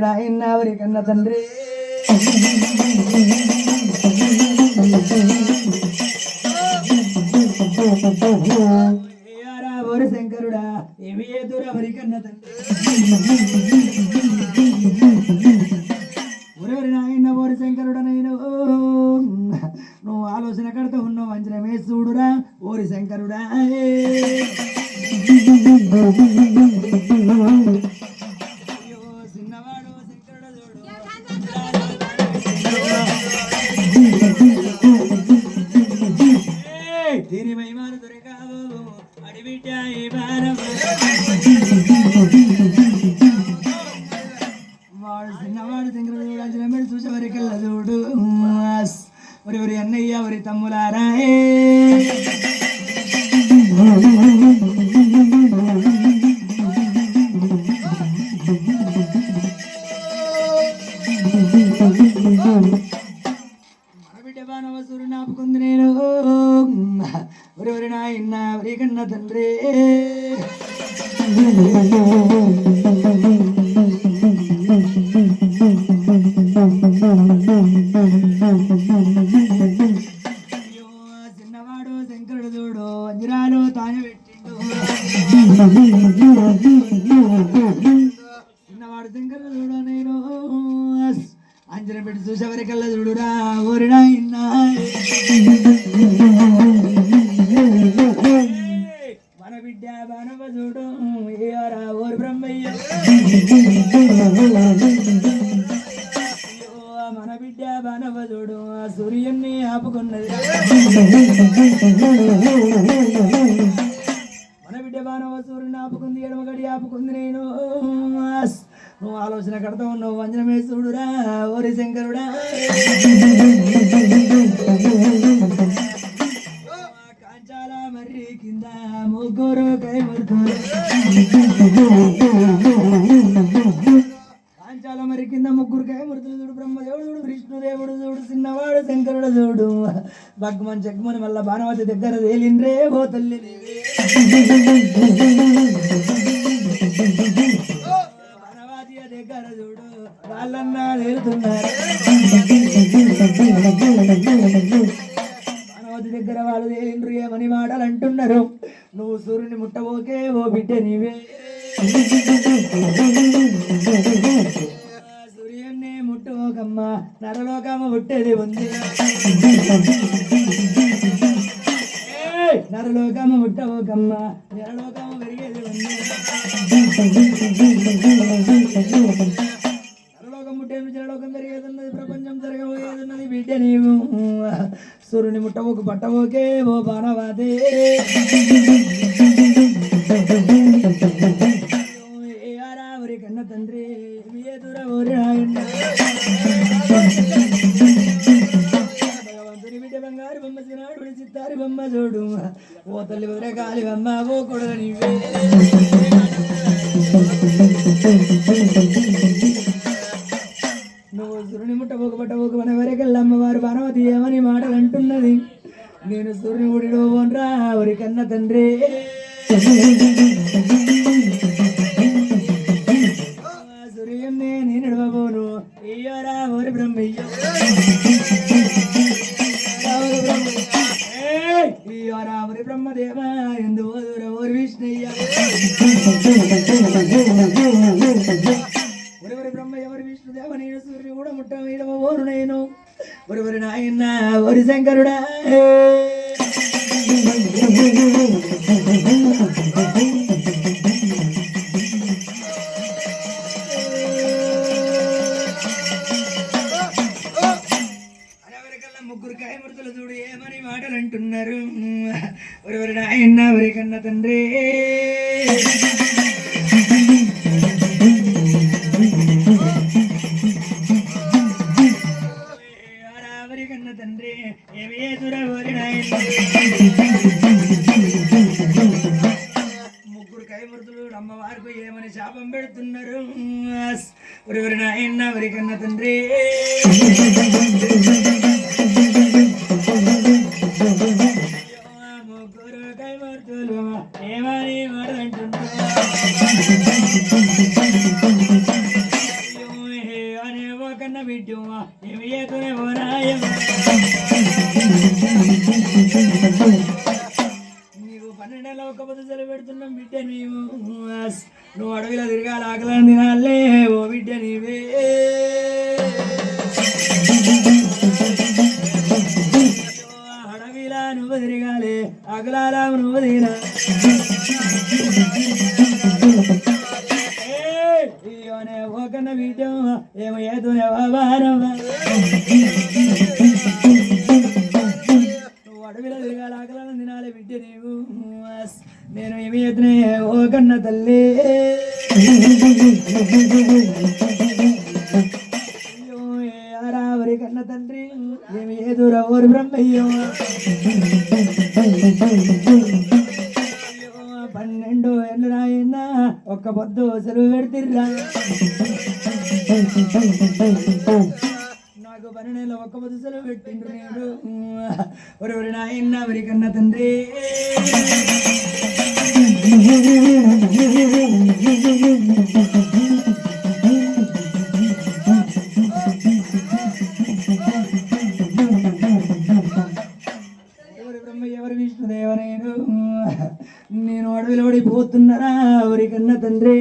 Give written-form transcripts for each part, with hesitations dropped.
నాయన ఎవరి కన్న తండ్రి ఓరి శంకరుడా ఏమి ఏదురా ఎవరి కన్న తండ్రి ఒరెవరి నాయన ఓరి శంకరుడా నేను నువ్వు ఆలోచన కడతా ఉన్నావు అంజనమే చూడురా ఓరి శంకరుడా చిన్నవాడు శంకరుడు దీని మహిమాను దొరికావు అడిబిడ్డ వాడు చిన్నవాడు శంకరుడు అంజనమే చూసేవరికెళ్ళ చూడు ఒరి అన్నయ్య ఒరి తమ్ములారా మన బిడ్డ బాణవసూరు నాపుకుంది నేను ఒరి నాయన్న ఒరి కన్న తండ్రి చిన్నవాడు శంకరుడు చూడు అంజరాలు తాను పెట్టిండు చిన్నవాడు శంకరుడు చూడు నేను అంజన పెట్టి చూసేవరికల్లా చూడురా ఓరి నాయన మన బిడ్డ బాణవ చూడు ఏరా ఓరి బ్రహ్మయ్య మన బిడ్డ బాణవ చూడు ఆ సూర్యున్ని ఆపుకున్నది మన బిడ్డ బాణవ సూర్యుని ఆపుకుంది ఎడమగడి ఆపుకుంది నేను నువ్వు ఆలోచన కడతా ఉన్నావు అంజనమే చూడురా ఓరి శంకరుడా కాంచాల మర్రి కింద ముగ్గురు కైమరుతులు కాంచాల మర్రి కింద ముగ్గురు కైమరుతులు చూడు బ్రహ్మదేవుడు చూడు విష్ణుదేవుడు చూడు చిన్నవాడు శంకరుడు చూడు భగ్మన్ జగ్మని మళ్ళా బాణవతి దగ్గర తేలిండ్రే ఓ తల్లి దగ్గర చూడు వాళ్ళన్నా తేలుతున్నారు బాణవతి దగ్గర వాళ్ళు తేలిండ్రు ఏమని మాటలు అంటున్నారు నువ్వు సూర్యుని ముట్టబోకే ఓ బిడ్డ నీవే సూర్యున్ని ముట్టబోకమ్మ నరలోకమ్మ పుట్టేది ఉంది నరలోకమ్మ ముట్టబోకమ్మ నరలోకమ్మ పెరిగేది ఉంది నరలోకం పుట్టేది జలలోకం పెరిగేది ప్రపంచం జరగబోయేది బిడ్డ నీవు సూర్యుని ముట్టబోకు పట్టబోకే ఓ బాణవాదే ఊరి కన్న తండ్రి ఏదురా ఊరి నాయన భగవంతుని బిడ్డ బంగారు బొమ్మ సినాడు చిత్తారి బొమ్మ చూడు ఓ తల్లి వదిలే కాలి బొమ్మ ఓ కొడల నీవే నువ్వు సూర్యుని ముట్టబోకు పట్టబోకు మన వరకెళ్ళ అమ్మవారు బాణవతి ఏమని మాటలు అంటున్నది నేను సూర్యుని గుడిలో పోన్రా ఊరి కన్న తండ్రి సూర్యున్నే నేను నడవబోను అయ్యోరా ఓరి బ్రహ్మయ్య అయ్యోరా ఓరి బ్రహ్మదేవ ఎందు ఓదురా ఓరి విష్ణయ్య ఒరి బ్రహ్మయ్య ఓరి విష్ణుదేవ నేను సూర్యుని కూడా ముట్ట ఇడవబోను నేను ఒరి నాయన్న ఓరి శంకరుడా ముగ్గురు కాయమూర్తులు చూడు ఏమని మాటలు అంటున్నారు ఒరి నాయన్న ఒరి కన్న తండ్రి ఒరి కన్న తండ్రి ఏమి ఏదురా ఒరి నాయన్న ముగ్గురు కాయమూర్తులు అమ్మవారికి ఏమని శాపం పెడుతున్నారు ఒరి నాయన్న ఒరి కన్న తండ్రి నీకు 12 నెలల ఒక్క పొద్దులు పెడుతున్నాం బిడ్డ నీవు నువ్వు అడవిలో తిరగాలి ఆకలని తినాలే ఓ బిడ్డ నీవే అడవిలా నువ్వు తిరగాలి ఆకలాలా నువ్వు తినా ఒకన్న బిడ్డ ఏమో ఏదో వారం అడవిలో తిరగాలి ఆకలాలను తినాలి బిడ్డ నీవు నేను ఏమి ఎత్తునే ఓ కన్న తల్లి అయ్యో ఆరావరి కన్న తండ్రి ఏమి ఏదురా ఓరి బ్రహ్మయ్యో 12 ఏళ్ళు రాయన్నా ఒక్క పొద్దు సెలవు పెడితిర్రా నాకు 12 నెలలు ఒక్క పొద్దు సెలవు పెట్టిండ్రు నేను ఒరి నాయన్న వరి కన్న తండ్రి ఎవరి బ్రహ్మ ఎవరి విష్ణుదేవ నేను అడవిలో పడిపోతున్నారా వరి కన్న తండ్రి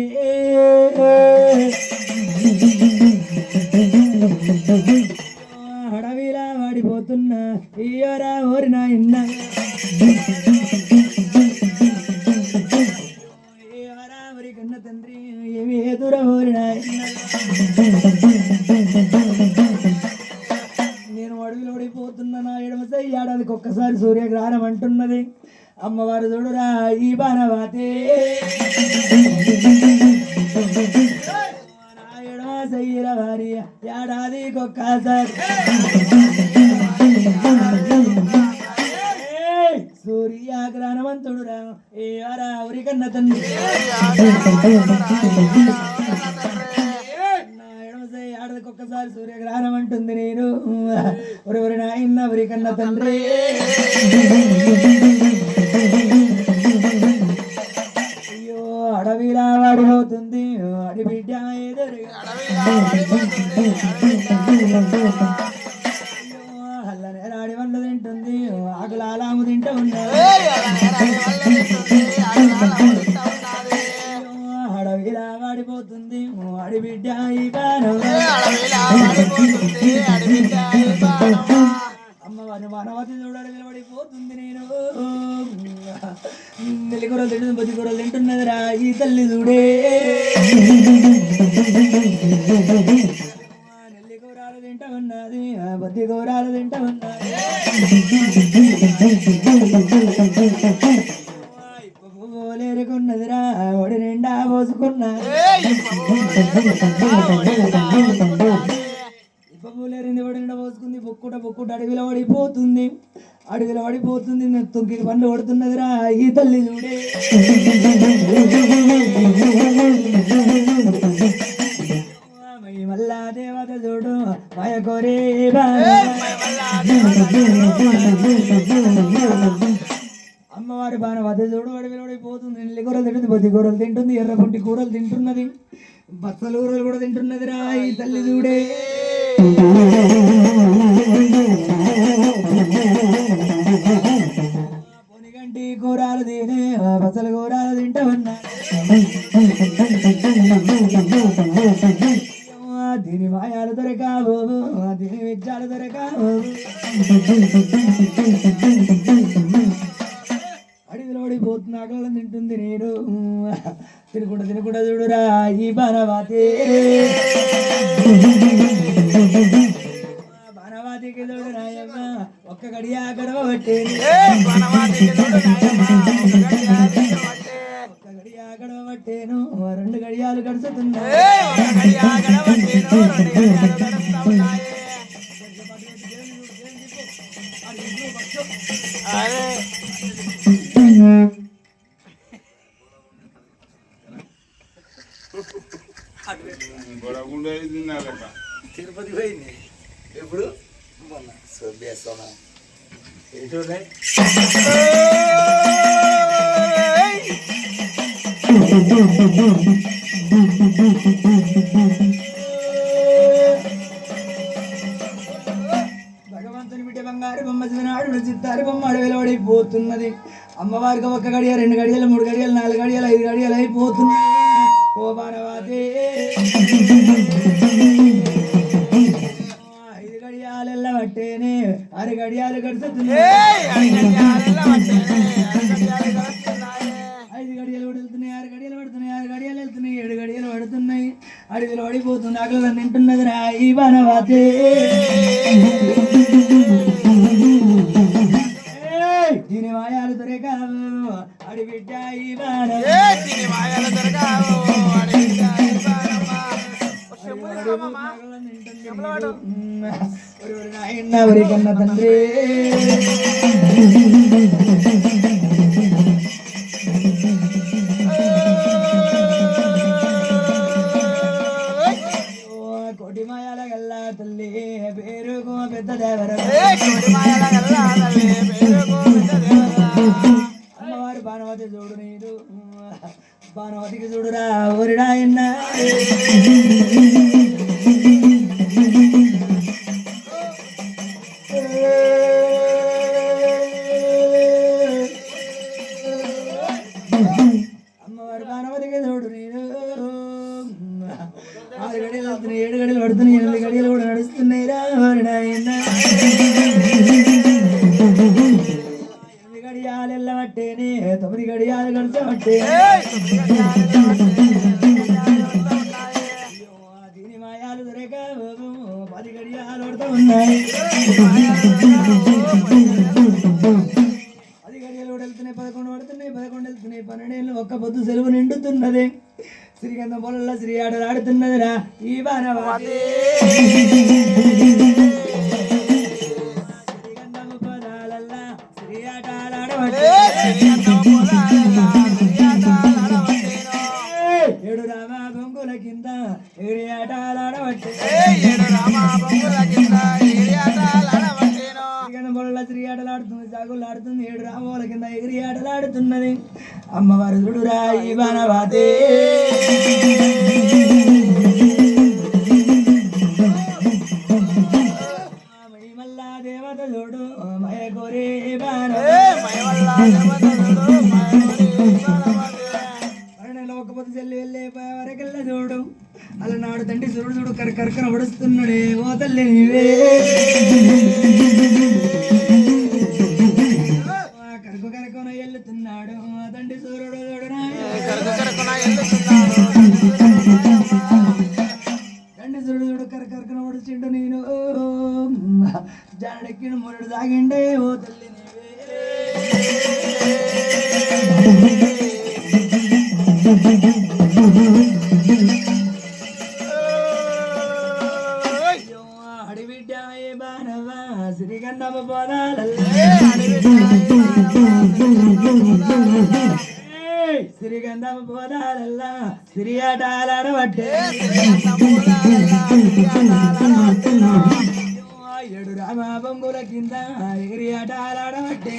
అడవిలా వాడిపోతున్నా ఇయ్యరా ఓరి నాయన్న వరి కన్న తండ్రి ఏమి ఎదురా ఓరి నాయన్న నేను అడవిలో పడిపోతున్నా నా ఎడమ సై ఏడాదికి ఒక్కసారి సూర్యగ్రహణం అంటున్నది అమ్మవారు చూడురా ఈ బాణవాతే ఎడమ సయ్యర వారి ఏడాదికి ఒక్కసారి సూర్యగ్రహణవంతుడురా ఏ వారా ఊరి కన్న తండ్రి ఏడాదికి ఒక్కసారి సూర్యగ్రహణం అంటుంది నేను ఒరి నాయన్న ఊరి కన్న తండ్రి అయ్యో అడవిలా వాడిపోతుంది అడి బిడ్డ అల్లనే రాడి వండు తింటుంది ఆకులు అలాము తింటూ ఉన్నది అడవిలా వాడిపోతుంది అడి బిడ్డ ఈ బాణం అమ్మవారిని వనవతి చూడాలి నిలబడిపోతుంది నేను నెల్లికూరలు తింటుంది బొద్ది కూరలు తింటున్నదిరా ఈ తల్లి చూడే నెల్లికూరాలు తింటా ఉన్నది బొద్ది కూరాలు తింటా ఉన్నది పోలేరుకున్నదిరా ఒడి నిండా పోసుకున్నా పూలేరింది ఒడి నిండా పోసుకుంది బొక్కుట అడవిలో పడిపోతుంది తొక్కి పండ్లు కొడుతున్నదిరా ఈ తల్లి చూడే మల్లా దేవత చూడు మాయ కోరే అమ్మవారి బాణవత చూడు అడవిలో పడిపోతుంది నెల్లి కూరలు తింటుంది బొద్ది కూరలు తింటుంది ఎర్రపుంటి కూరలు తింటున్నది బచ్చల కూరలు కూడా తింటున్నదిరా ఈ తల్లి చూడే పొనిగంటి కూరలు తినే బచ్చల కూరలు తింటా ఉన్నా దీని మాయాలు దొరకావు దీని విద్యాలు దొరకావు అడవిలో పడిపోతున్న ఆకలి తింటుంది నేను తినకుండా చూడురా ఈ బాణవాతే బాణవాతికి చూడు రాయమ్మ ఒక్క గడియా గడవ పట్టేది ఒక్క గడియా గడవ పట్టేను 2 గడియాలు గడుచుతున్నాయి తిరుపతి పోయింది ఎప్పుడు మొన్న సోబేస్తానా ఎటు హనుమంతుని బిడ్డ బంగారు బొమ్మ శివనాడు చిత్తారు బొమ్మ అడవిలో పడిపోతున్నది. అమ్మవారికి 1 గడియ 2 గడియలు 3 గడియలు 4 గడియలు 5 గడియలు అయిపోతున్నాయి. ఓ బాణవాదే 5 గడియాలెల్ల పట్టేనే 6 గడియాలు గడుస్తున్నాయి. 5 గడియలు పడుతున్నాయి 6 గడియలు పడుతున్నాయి 6 గడియాలు వెళ్తున్నాయి 7 గడియలు పడుతున్నాయి. అడవిలో పడిపోతుంది ఆకలి తింటున్నది రా ఈ బాణవాదే. దీని మాయాలు దొరకావు అడిబిడ్డ ఈ నాయన కన్న తండ్రి కోటి మాయాల గల్లా తల్లి పేరుకు పెద్ద దేవర అమ్మవారు బాణవతి చూడు నీరు బాణవతికి చూడురా ఓరిడాయన్న అమ్మవారు బాణవతికి చూడు నీరు 6 గడియలు వెళ్తున్నాయి 7 గడియలు పడుతున్నాయి 8 గడియలు కూడా నడుస్తున్నాయి రా ఓరిడాయన్న. 8 గడియాలు వెళ్ళబట్టేనే 9 గడియాలు గడిచబట్టే దీని మాయాలు దొరక 10 గడియాలు పడుతూ ఉన్నాయి. 10 గడియాలు కూడా వెళ్తున్నాయి 11 పడుతున్నాయి 11 వెళ్తున్నాయి 12 ఏళ్ళు ఒక్క పొద్దు సెలవు నిండుతున్నది. శ్రీగంధం పొలంలో శ్రీ ఆటలు ఆడుతున్నది రా ఈ బాణవాదే. శ్రీగంధము పొలాలల్లా శ్రీ ఆటలు ఆడబట్టే 7 రామ బొంగుల కింద ఎగిరి ఆటలు ఆడబట్టే శ్రీగంధం పొలంలో శ్రీ ఆటలు ఆడుతుంది సాగులు ఆడుతుంది 7 రామోల కింద ఎగిరి ఆటలు ఆడుతున్నది. అమ్మవారు చూడురా ఈ బాణవాదే. మహిమల్లా దేవత చూడు మయ కోరే మరణంలో ఒక పొద్దు చెల్లి వెళ్ళే వరకెళ్ళ చూడు అలనాడు తండ్రి సూర్యుడు చూడు కరకరకన పడుస్తున్నాడే ఓ తల్లి నీవే. కరకు కరకున ఎల్లుతున్నాడు తండ్రి సూర్యుడు చూడు తండ్రి సూర్యుడు చూడు కరకరకన పడుచిండు నేను జానెక్కిన మురడు సాగిండే ఓ తల్లి నీవే. అడిబిడ్డ ఏ బాణవా శ్రీగంధమ పోదాలల్లే శ్రీగంధమ పోదాలల్లా శ్రీ ఆటలాడబట్టే 7 రామ బొంగుల కింద ఎగిరి ఆటలాడబట్టే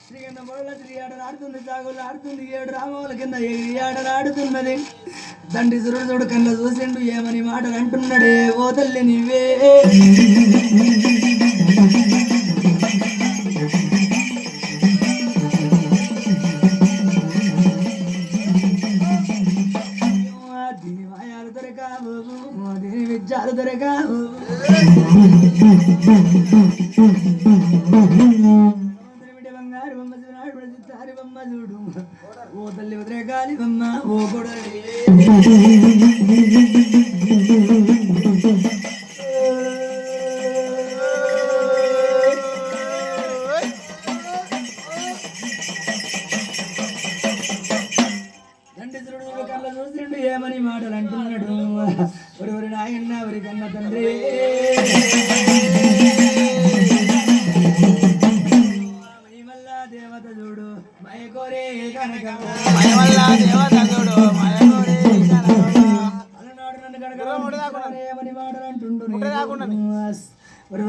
శ్రీగంధం పొలంలో శ్రీ ఆటలు ఆడుతుంది సాగులు ఆడుతుంది 7 రామోల కింద ఎగిరి ఆటలు ఆడుతున్నది. తండ్రి సురుడు చూడు కళ్ళ చూసిండు ఏమని మాటలు అంటున్నాడే ఓ తల్లి నీవే. దీని మాయాలు దొరకావు దీని విద్యాలు దొరకావు బిడ్డ బంగారు బొమ్మ శివనాడు చిత్తారి బొమ్మ చూడు ఓ తల్లి ఉదరగాలి బొమ్మ ఓ కొడలే. తండ్రి చూడు కళ్ళ చూసిండు ఏమని మాటలు అంటున్నాడు ఒరి నాయన్న ఒరి కన్న తండ్రి. మహిమల్లా దేవత చూడు మయ కోరే కనక అలనాడు నన్ను కనుక ఏమని మాటలు అంటుండు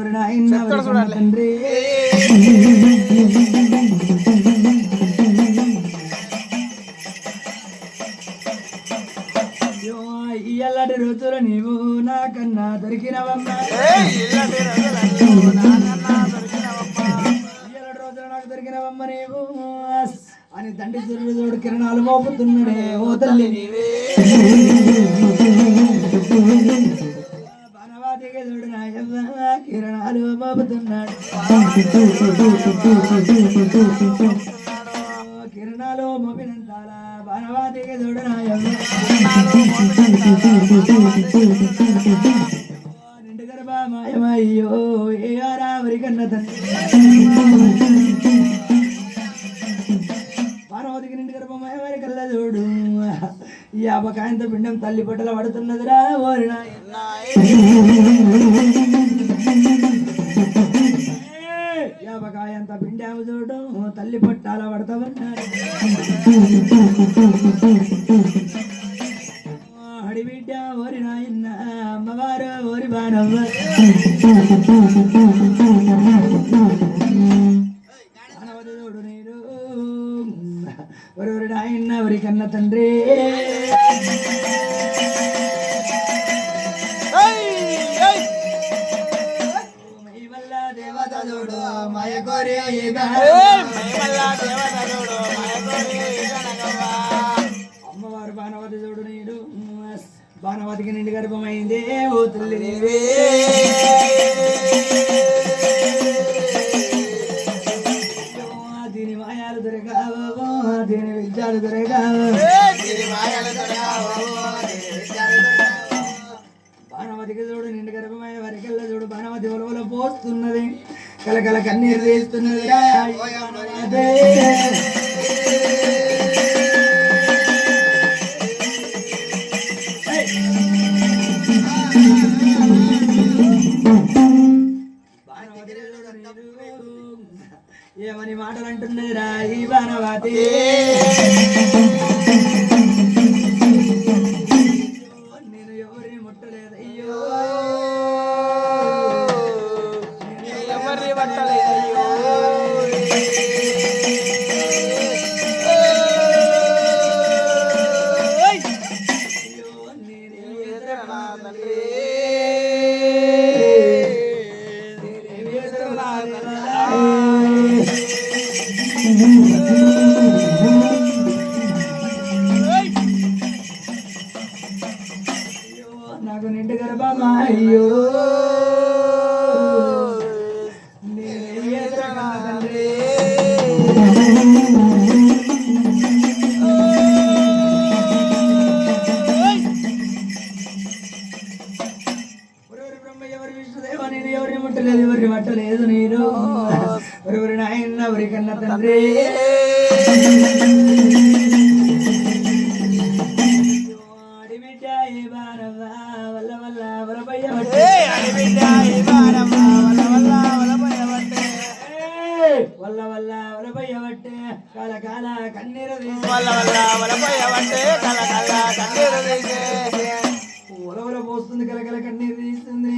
ఒరి నాయన్న ఒరి కన్న తండ్రి. ఇయ్యలాంటి రోజులు నీవు నాకన్నా నాగన్న దొరికినవమ్మ రోజున నాకు దొరికినవమ్మ నీవు అని తండ్రి సూర్యుడు కిరణాలు మోపుతున్నాడే ఓ తల్లి నీవే బాణవాదిగా చూడు నాయవ్వ కిరణాలు మోపుతున్నాడు కిరణాలు మోపినంతాల బాణవాదిగా చూడు నాయవ్వ నిండు గర్భ మాయమయ్యో ఏ ఆరావరి కన్న తండ్రి పార్వతికి నిండు గర్భమయ్యవారి కల్ల చూడు యాపకాయంత పిండం తల్లి పొట్టల పడుతున్నదిరా ఓరి యాపకాయంత పిండాము చూడు తల్లి పొట్టాల పడతామన్నాడు అడిబిడ్డ ఓరి నాయన్న అమ్మవారు ఓరి బానవ్వ చూడు నేను ఒరి నాయన్న ఒరి కన్న తండ్రి దేవత చూడు మాయ కోరి అమ్మవారు బాణవతి చూడు నీడు బాణవతికి నిండు గర్భమైంది ఓ తల్లి నీవే దీని మాయాలు దొరకావో దీని విద్యాలు దొరకావో బాణవతికి చూడు నిండు గర్భమయ్యే వరకెళ్ళ చూడు బాణవతి ఒలవల పోస్తున్నది కలకల కన్నీరు తీస్తున్నది ఏమని మాటలు అంటున్నది రా ఈ బాణవతి నేను ఎవరిని ముట్టలేదయ్యో ఎవరిని పట్టలేదయ్యో నాకు నిండు గర్భమా అయ్యో తండ్రి బ్రహ్మ ఎవరి విష్ణుదేవ నేను ఎవరిని ముట్టలేదు ఎవరిని పట్టలేదు నేను ఎవరి నాయన్న ఎవరి కన్న తండ్రి వల్ల వల్ల వలపయ్యబట్టే కాల కాల కన్నీరు ఒలవల పోస్తుంది కలకల కన్నీరు తీస్తుంది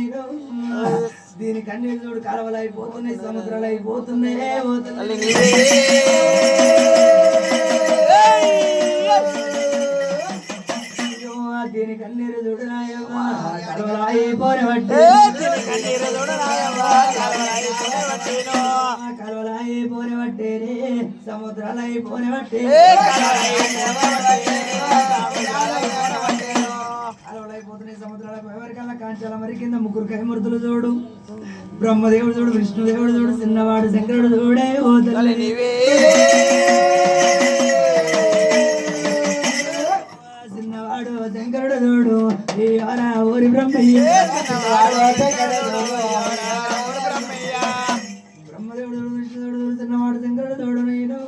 దీని కన్నీరు చూడు కాలవలు అయిపోతున్నాయి సముద్రాలు అయిపోతున్నాయి దీని కన్నీరు చూడు నాయవ్వ కలవలు అయిపోయినట్టే కలవలు అయిపోయినట్టే సముద్రాలు అయిపోయినట్టే కలవలైపోతున్నాయి సముద్రాలకు ఎవరికల్లా కాంచాల మరి కింద ముగ్గురు కైమూర్తులు చూడు బ్రహ్మదేవుడు చూడు విష్ణుదేవుడు చూడు చిన్నవాడు శంకరుడు చూడే ఓ తల్లి నీవే చిన్నవాడు శంకరుడు చూడు ఈ ఊరి బ్రహ్మయ్య బ్రహ్మదేవుడు చూడు విష్ణుదేవుడు చూడు చిన్నవాడు శంకరుడు చూడు నేను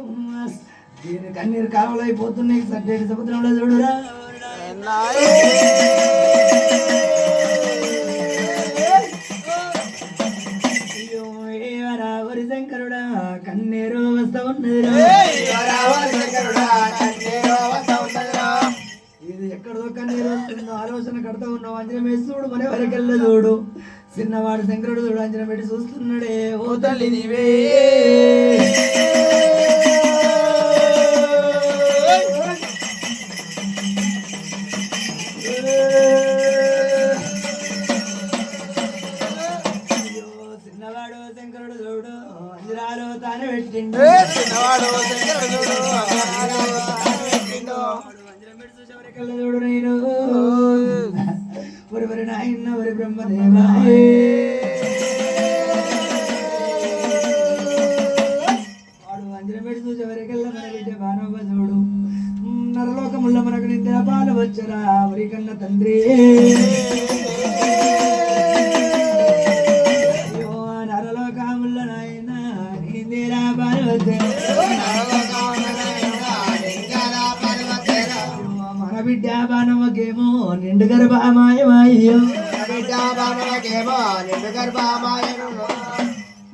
దీని కన్నీరు కాలువలు అయిపోతున్నాయి సడ్డేటి సముద్రంలో చూడురా వరి శంకరుడా కన్నీరు వస్తా ఉన్నది ఇది ఎక్కడో కన్నీరు వస్తుందో ఆలోచన కడతా ఉన్నావు అంజనం వేస్తుడు మన వరకెళ్ళ చూడు చిన్నవాడు శంకరుడు చూడు అంజనం పెట్టి చూస్తున్నాడే ఓ తల్లి నీవే పెట్టిండు చిన్నవాడు శంకరుడు చూడు వంజరం పెట్టి చూసి ఎవరికల్లా చూడు నేను ఒరి నాయన ఒరి బ్రహ్మదేవాయే వాడు వంజరం పెట్టి చూసి ఎవరికల్లా మన బిడ్డ బానవ్వ చూడు నరలోకముల్ల మనకు నిద్ర పాలు వచ్చరా ఎవరికన్నా తండ్రి నరలోకముల్ల నాయన నిందిరా పాలు మన బిడ్డ బానవ్వకేమో నిండు గర్భమాయమయ్యో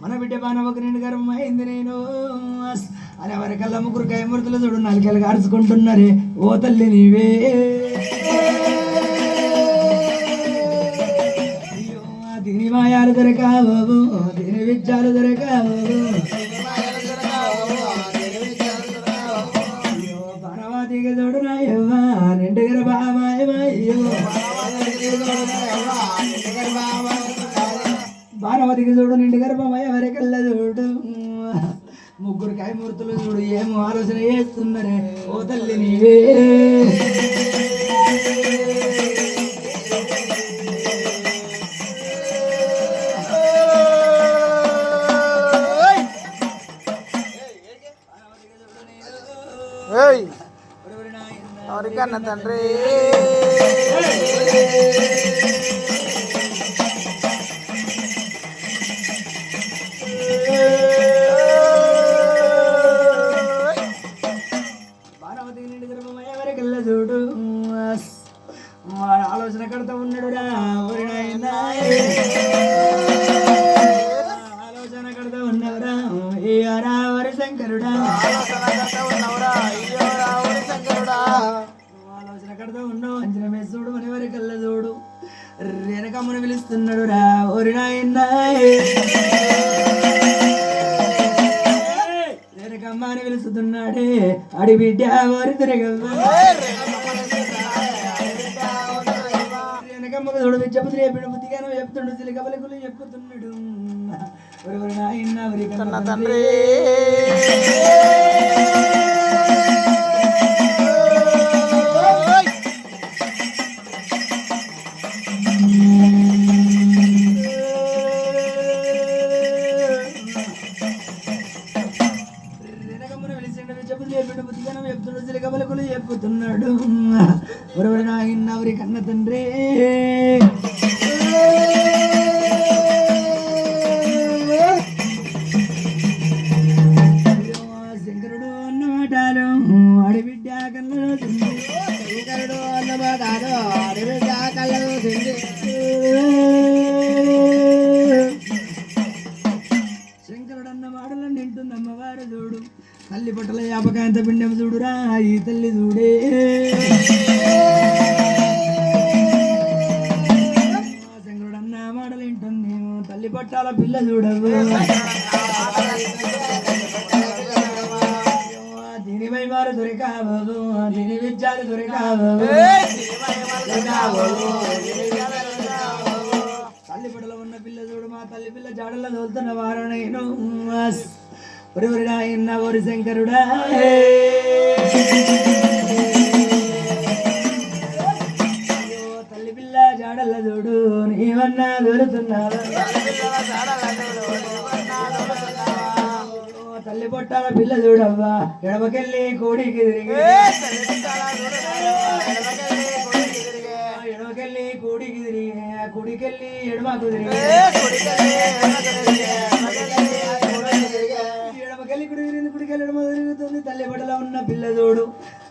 మన బిడ్డ బానవ్వకు నిండు గర్భమైంది నేను అని ఎవరికల్లా ముగ్గురు కైమూర్తులు చూడు నలికలు కాడుచుకుంటున్నారే ఓ తల్లి నీవే అయ్యో దీని మాయాలు దొరకావు దీని విద్యాలు దొరకావు అయ్యో బాణవాదికి చూడు నాయవ్వా నిండు గర్భమాయమయ్యో బాణవతికి చూడు నిండు గర్భమయ్య ఎవరికల్లా చూడు ముగ్గురు కాయమూర్తులు చూడు ఏమో ఆలోచన చేస్తున్నారే ఓ తల్లి నీవే ఎవరికన్నా తండ్రి చూడు ఆలోచన కడతా ఉన్నాడు రా ఆలోచన కడతా ఉన్నవరా ఏరా వరి శంకరుడా ఆలోచన కడతా ఉన్నావు అంజనమే చూడు అని వరి కళ్ళ చూడు రేణకమ్మను పిలుస్తున్నాడు రా ఒరి నాయన రేణకమ్మ అని పిలుస్తున్నాడే అడి బిడ్డ వరి తిరగమ్మ రేణకమ్మకు చూడు చెప్పు రేపిడు బుద్ధిగానో చెప్తుండు చిలిక పలుకులు చెప్పుతున్నాడు ఎవరు నాయన ఎవరి కన్న తండ్రి చెప్పుతున్నాడు ఎవరు నాయన ఎవరి కన్న తండ్రి శంకరుడు అన్న మాటలు అడిబిడ్డ కళ్ళలో శంకరుడు అన్న మాటలు అడిబిడ్డ కళ్ళలో శంకరుడు అన్న మాటలను తింటుంది అమ్మవారు చూడు తల్లి పట్టల యాపకాంత పిండం చూడురా ఈ తల్లి చూడే శంకరుడు అన్న మాటలు వింటుంది తల్లి పట్టాల పిల్ల చూడవు దీనిపై వారు దొరికావు దీని విద్యాలు దొరికావు తల్లి పట్టలో ఉన్న పిల్ల చూడు మా తల్లి పిల్ల జాడల్లో తోలుతున్న వారు నేను ఒరి నాయన ఒరి శంకరుడా అయ్యో తల్లి పిల్ల జాడల్ల చూడు నీవన్నా దొరుకుతున్నావా తల్లి పొట్టాల పిల్ల చూడవ్వా ఎడమకెళ్ళి కోడికి తిరిగి ఎడమకెళ్ళి కోడికి తిరిగి కుడికెళ్ళి ఎడమకు తిరిగి ఎడమకెళ్ళి కుడి తిరిగింది కుడికెళ్ళి ఎడమ తిరుగుతుంది తల్లి పొట్టలో ఉన్న పిల్ల చూడు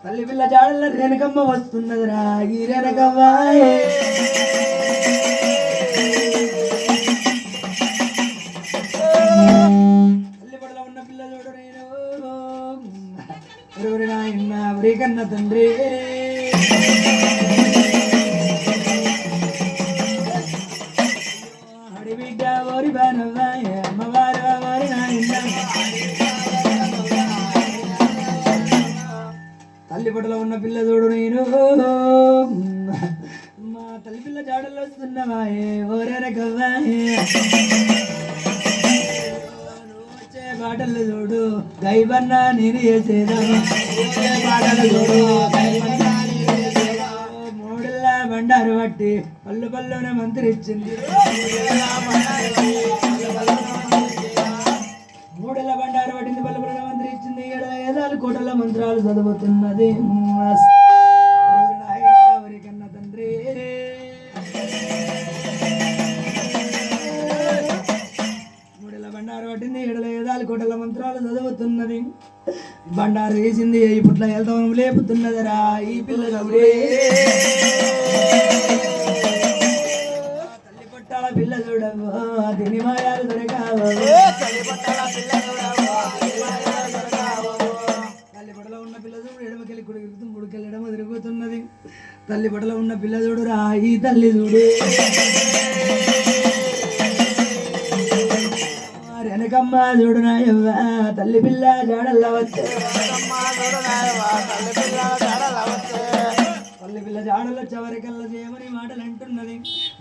తల్లి పిల్ల జాడల్ల రేణుకమ్మ వస్తున్నదిరా ఈ రేణుకమ్మ కన్న తండ్రి అడిబిడ్డ ఓరి బానవ్వ అమ్మవారు వారి నాయన తల్లి పొట్టలో ఉన్న పిల్ల చూడు నేను మా తల్లి పిల్ల జాడల్లో వస్తున్నావాయే ఓరకవ్వాయే వచ్చే బాటల్లో చూడు గైబన్నా నేను చేసేదా మూడుల్లా బండారు బట్టి పళ్ళు పళ్ళున మంత్రిచ్చింది మూడేళ్ళ బండారు పట్టింది పళ్ళు పళ్ళున మంత్రి ఇచ్చింది 7 కోటల మంత్రాలు చదువుతున్నది ఎవరికన్నా తండ్రి బండారు పట్టింది 7 కోటల మంత్రాలు చదువుతున్నది బండారు వేసింది ఇప్పుట్ల వెళ్తాం లేపుతున్నదరా ఈ పిల్లలు తల్లి పట్టాల పిల్ల చూడవు తిని మాయాలు దొరకావు తల్లి పడలో ఉన్న పిల్ల చూడు ఎడమకెళ్ళి కుడికెళ్ళి ఎడమ తిరుగుతున్నది తల్లి పడలో ఉన్న పిల్ల చూడురా ఈ తల్లి చూడు వెనకమ్మ చూడు నాయవ్వ తల్లి పిల్ల జాడల్లా వచ్చే తల్లి పిల్ల జాడల్లో చవరికల్లా చేయమని మాటలు అంటున్నది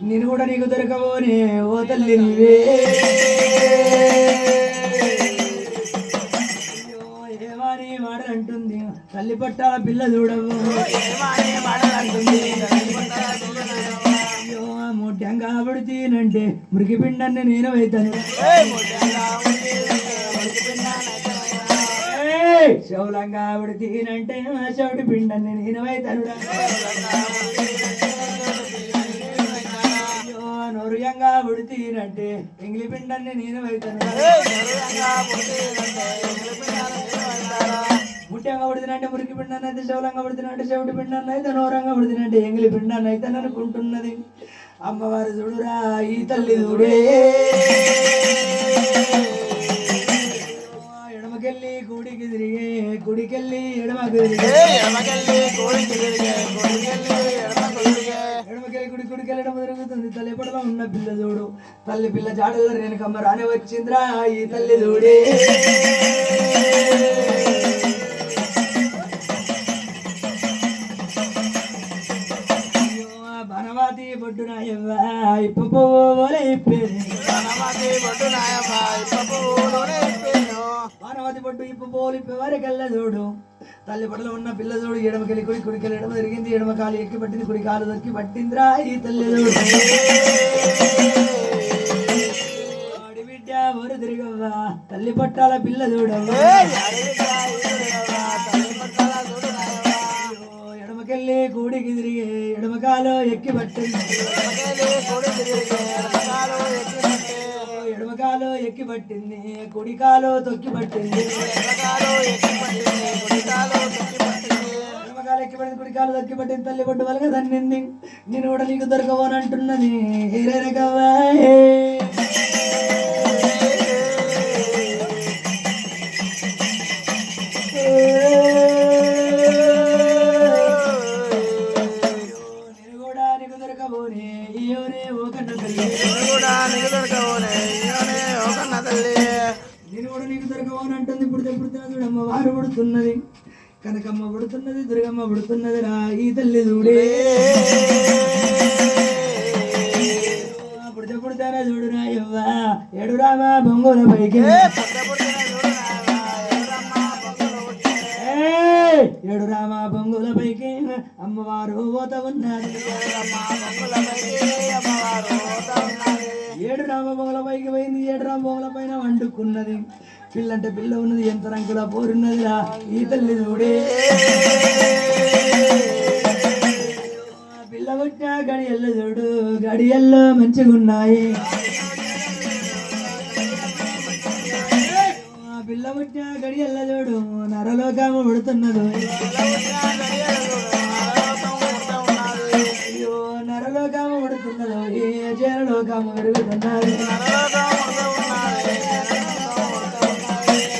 నేను కూడా నీకు దొరకబోనే ఓ తల్లి నీవే అయ్యో ఏమాని మాటలు అంటుంది తల్లి పట్టాల పిల్ల చూడవు అయ్యో ముట్యంగా పడితేనంటే మురికి పిండాన్ని నేను అవుతాను శౌలంగా పడితేనంటే శౌటి పిండాన్ని నేను అవుతాను అయ్యో నొరుయంగా పడితేనంటే ఎంగిలి పిండాన్ని నేను అవుతాను ముట్యంగా పడితేనంటే మురికి పిండాన్ని అయితే శౌలంగా పడితేనంటే శౌటి పిండాన్ని అయితే నోరంగా పడితేనంటే ఎంగిలి పిండాన్ని అయితే అనుకుంటున్నది అమ్మవారు చూడురా ఈ తల్లి చూడే ఎడమకెళ్ళి కూడికి తిరిగే కుడికెళ్ళి ఎడమకు తిరిగే ఎడమకెళ్ళి కుడికెళ్ళి ఎడమ తిరుగుతుంది తల్లి పడలో ఉన్న పిల్ల చూడు తల్లి పిల్ల జాడల్లో రేణుకమ్మ రాని వచ్చిందిరా ఈ తల్లి చూడే బనవాతి బొడ్డు నాయవ్వ ఇప్ప పోలే ఇప్పేది బనవాతి బొడ్డు ఇప్ప పోలు ఇప్పేవారికెళ్ళ చూడు తల్లి పడలో ఉన్న పిల్ల చూడు ఎడమకెళ్ళి కుడికెళ్ళి ఎడమ తిరిగింది ఎడమ కాలు ఎక్కి పట్టింది కుడి కాలు దొరికి పట్టిందిరా ఈ తల్లి చూడు బిడ్డ ఊరు తిరిగవ్వా తల్లి పట్టాల పిల్ల చూడవ్వా ఎడమకెళ్ళి కూడికి తిరిగి ఎడమకాలు ఎక్కి పట్టింది ఎడమకాలు ఎక్కి పట్టింది కుడికాలు తొక్కి పట్టింది ఎడమకాలు ఎక్కి పట్టింది కుడికాలు తొక్కి పట్టింది తల్లి పట్టు వలగా తన్నింది నేను కూడా నీకు దొరకవనంటున్నది ఏరేరకవ్వా నేను కూడా నీకు దొరకవని అంటుంది పుడితే చూడమ్మ వారు పుడుతున్నది కనకమ్మ పుడుతున్నది దుర్గమ్మ పుడుతున్నది రా ఈ తల్లి చూడే పుడితే చూడు రాయవ్వ ఎడురామా బొంగుల పైకి ఎడురామా బొంగుల పైకి అమ్మవారు పోత ఉన్నది 7 రామ బొమ్మల పైకి పోయింది 7 రామ బొమ్మల పైన వండుకున్నది పిల్లంటే పిల్ల ఉన్నది ఎంత రంగుల పోరున్నది రా ఈ తల్లి చూడే పిల్ల పుట్టిన గడియల్లో చూడు గడియల్లో మంచిగున్నాయి పిల్ల పుట్టిన గడియల్లో చూడు నరలోకము పుడుతున్నది అయ్యో నరలోకము పుడుతున్నదో ఏ జనలోకము పెరుగుతున్నది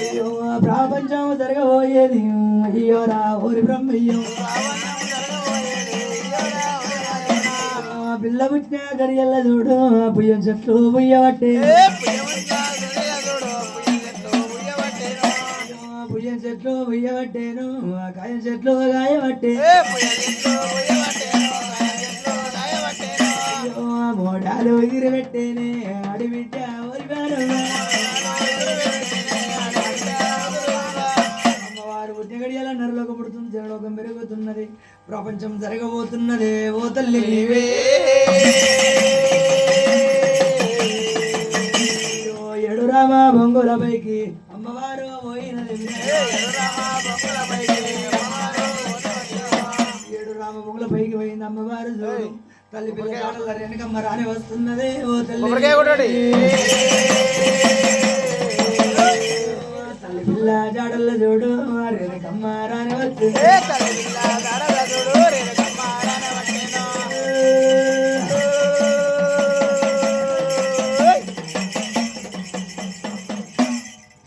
అయ్యో ప్రపంచము జరగబోయేది అయ్యో రా ఓరి బ్రహ్మయ్యో పిల్ల పుట్టిన గడియల్ల చూడు పుయ్యం చెట్లు పుయ్యబట్టే పుయ్యం చెట్లు పుయ్యబట్టేను కాయం చెట్లు గాయబట్టే మోడాలు ఎగిరి పెట్టేనే అడిబిడ్డ ఓరి జరగబోతున్నది ప్రపంచం జరగబోతున్నదే ఓ తల్లి నీవే ఎడు రామ బొంగుల పైకి అమ్మవారు పోయినది ఏడు రామ బొంగుల పైకి పోయింది అమ్మవారు చూడు తల్లి పిల్ల కాడల వెనకమ్మ రాని వస్తున్నదే ఓ తల్లి తల్లి పిల్ల జాడల్ల చూడు వెనకమ్మ రాని వస్తుంది